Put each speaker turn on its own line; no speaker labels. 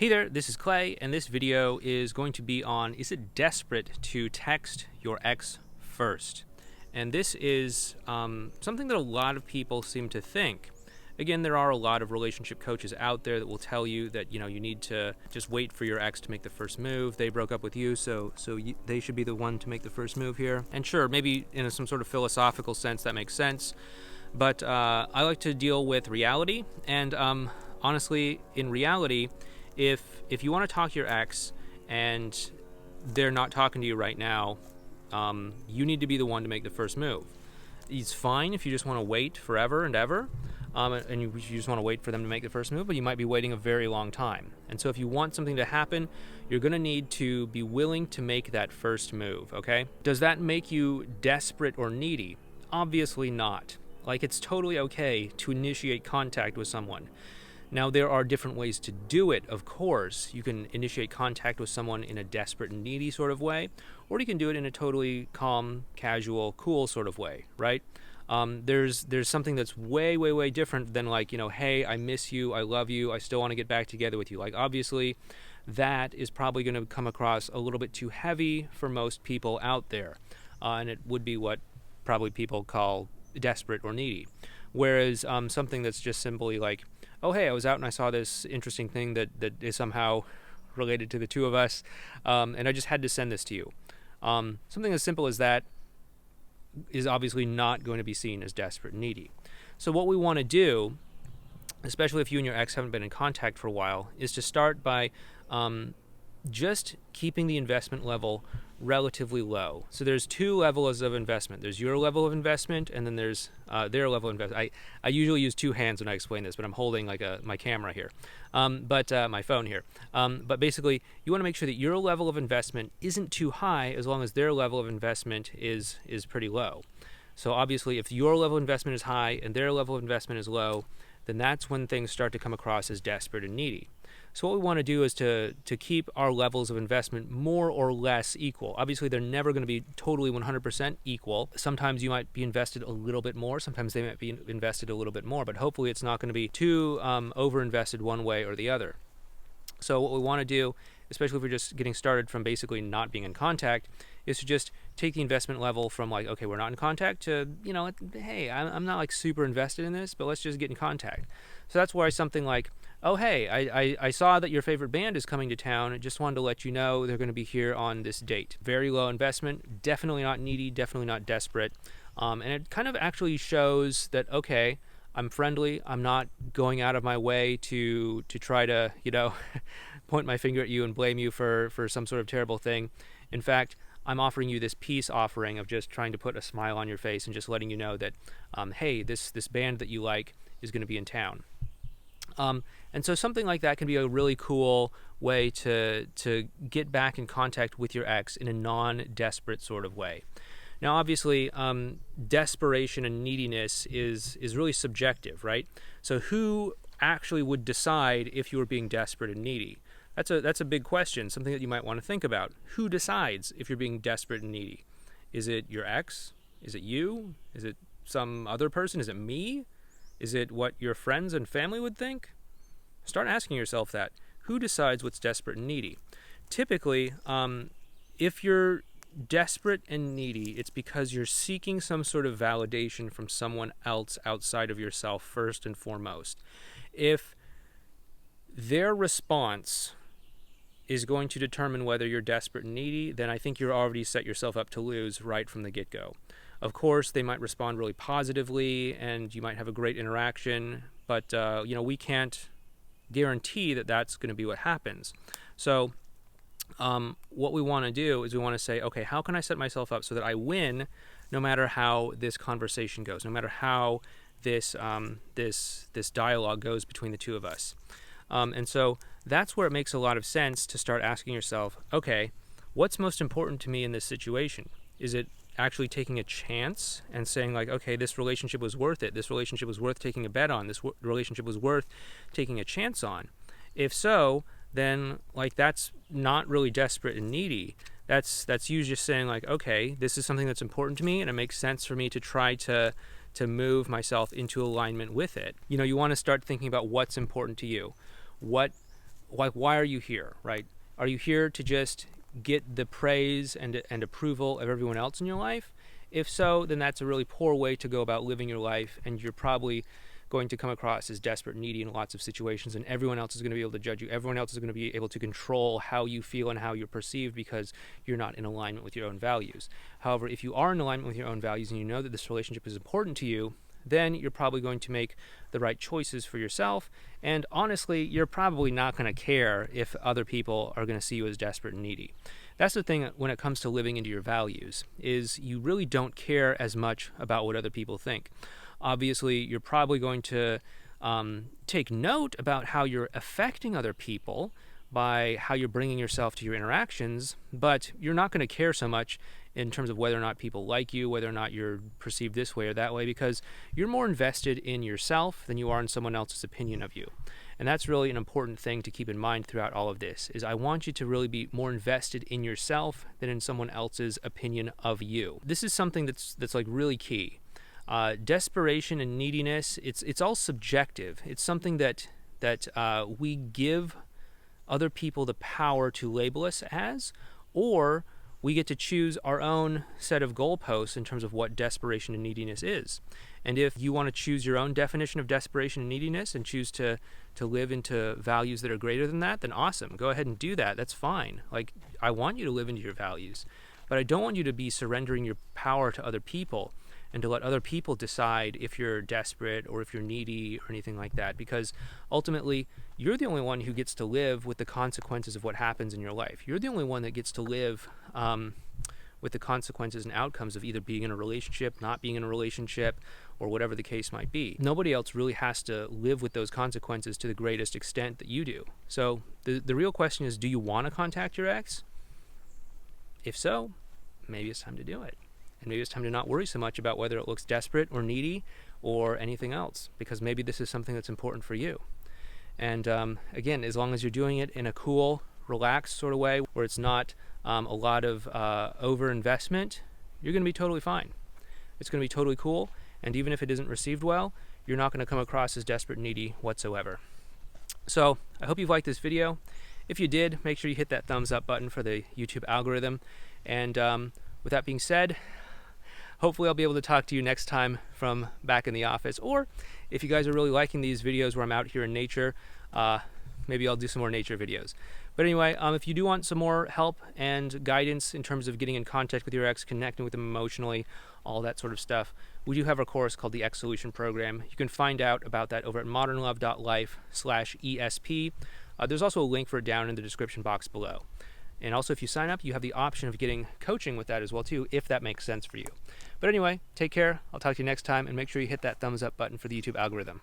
Hey there, this is Clay, and this video is going to be on, is it desperate to text your ex first? And this is something that a lot of people seem to think. Again, there are a lot of relationship coaches out there that will tell you that, you need to just wait for your ex to make the first move. They broke up with you, so they should be the one to make the first move here. And sure, maybe in some sort of philosophical sense that makes sense. But I like to deal with reality, and honestly, in reality, if you want to talk to your ex and they're not talking to you right now, you need to be the one to make the first move. It's fine if you just want to wait forever and ever, and you just want to wait for them to make the first move, but you might be waiting a very long time. And so if you want something to happen, you're going to need to be willing to make that first move, okay? Does that make you desperate or needy? Obviously not. Like, it's totally okay to initiate contact with someone. Now, there are different ways to do it, of course. You can initiate contact with someone in a desperate and needy sort of way, or you can do it in a totally calm, casual, cool sort of way, right? There's something that's way, way, way different than like, hey, I miss you, I love you, I still want to get back together with you. Like, obviously, that is probably going to come across a little bit too heavy for most people out there, and it would be what probably people call desperate or needy. Whereas something that's just simply like, oh, hey, I was out and I saw this interesting thing that is somehow related to the two of us, and I just had to send this to you. Something as simple as that is obviously not going to be seen as desperate and needy. So what we want to do, especially if you and your ex haven't been in contact for a while, is to start by just keeping the investment level relatively low. So there's two levels of investment. There's your level of investment, and then there's their level of investment. I usually use two hands when I explain this, but I'm holding like my camera here, my phone here. But basically, you want to make sure that your level of investment isn't too high, as long as their level of investment is pretty low. So obviously, if your level of investment is high and their level of investment is low, then that's when things start to come across as desperate and needy. So what we want to do is to keep our levels of investment more or less equal. Obviously, they're never going to be totally 100% equal. Sometimes you might be invested a little bit more. Sometimes they might be invested a little bit more. But hopefully, it's not going to be too over-invested one way or the other. So what we want to do, especially if we're just getting started from basically not being in contact, is to just take the investment level from like, okay, we're not in contact, to, hey, I'm not like super invested in this, but let's just get in contact. So that's why something like, oh, hey, I saw that your favorite band is coming to town. I just wanted to let you know they're going to be here on this date. Very low investment, definitely not needy, definitely not desperate. And it kind of actually shows that, okay, I'm friendly. I'm not going out of my way to try to, point my finger at you and blame you for some sort of terrible thing. In fact, I'm offering you this peace offering of just trying to put a smile on your face and just letting you know that, hey, this band that you like is going to be in town. And so something like that can be a really cool way to get back in contact with your ex in a non-desperate sort of way. Now, obviously, desperation and neediness is really subjective, right? So who actually would decide if you were being desperate and needy? That's a big question, something that you might want to think about. Who decides if you're being desperate and needy? Is it your ex? Is it you? Is it some other person? Is it me? Is it what your friends and family would think? Start asking yourself that. Who decides what's desperate and needy? Typically, if you're desperate and needy, it's because you're seeking some sort of validation from someone else outside of yourself first and foremost. If their response is going to determine whether you're desperate and needy, then I think you're already set yourself up to lose right from the get-go. Of course, they might respond really positively, and you might have a great interaction, but we can't guarantee that that's going to be what happens. So what we want to do is we want to say, okay, how can I set myself up so that I win no matter how this conversation goes, no matter how this dialogue goes between the two of us. And so that's where it makes a lot of sense to start asking yourself, okay, what's most important to me in this situation? Is it actually taking a chance and saying like, okay, this relationship was worth it. This relationship was worth taking a bet on. This relationship was worth taking a chance on. If so, then like that's not really desperate and needy. That's you just saying like, okay, this is something that's important to me, and it makes sense for me to try to move myself into alignment with it. You want to start thinking about what's important to you. What why are you here, right? Are you here to just get the praise and approval of everyone else in your life? If so, then that's a really poor way to go about living your life, and you're probably going to come across as desperate, needy in lots of situations, and everyone else is going to be able to judge you. Everyone else is going to be able to control how you feel and how you're perceived because you're not in alignment with your own values. However, if you are in alignment with your own values and you know that this relationship is important to you, then you're probably going to make the right choices for yourself. And honestly, you're probably not going to care if other people are going to see you as desperate and needy. That's the thing when it comes to living into your values, is you really don't care as much about what other people think. Obviously, you're probably going to take note about how you're affecting other people by how you're bringing yourself to your interactions, but you're not going to care so much in terms of whether or not people like you, whether or not you're perceived this way or that way, because you're more invested in yourself than you are in someone else's opinion of you. And that's really an important thing to keep in mind throughout all of this, is I want you to really be more invested in yourself than in someone else's opinion of you. This is something that's like really key. Desperation and neediness, it's all subjective. It's something that we give other people the power to label us as, or we get to choose our own set of goalposts in terms of what desperation and neediness is. And if you want to choose your own definition of desperation and neediness and choose to live into values that are greater than that, then awesome. Go ahead and do that. That's fine. Like, I want you to live into your values, but I don't want you to be surrendering your power to other people and to let other people decide if you're desperate or if you're needy or anything like that, because ultimately you're the only one who gets to live with the consequences of what happens in your life. You're the only one that gets to live with the consequences and outcomes of either being in a relationship, not being in a relationship, or whatever the case might be. Nobody else really has to live with those consequences to the greatest extent that you do. So the real question is, do you want to contact your ex? If so, maybe it's time to do it. And maybe it's time to not worry so much about whether it looks desperate or needy or anything else, because maybe this is something that's important for you. And again, as long as you're doing it in a cool, relaxed sort of way, where it's not a lot of over-investment, you're going to be totally fine. It's going to be totally cool, and even if it isn't received well, you're not going to come across as desperate and needy whatsoever. So I hope you've liked this video. If you did, make sure you hit that thumbs up button for the YouTube algorithm. And with that being said, hopefully I'll be able to talk to you next time from back in the office. Or if you guys are really liking these videos where I'm out here in nature, maybe I'll do some more nature videos. But anyway, if you do want some more help and guidance in terms of getting in contact with your ex, connecting with them emotionally, all that sort of stuff, we do have a course called the X Solution Program. You can find out about that over at modernlove.life/ESP. There's also a link for it down in the description box below. And also, if you sign up, you have the option of getting coaching with that as well, too, if that makes sense for you. But anyway, take care. I'll talk to you next time, and make sure you hit that thumbs up button for the YouTube algorithm.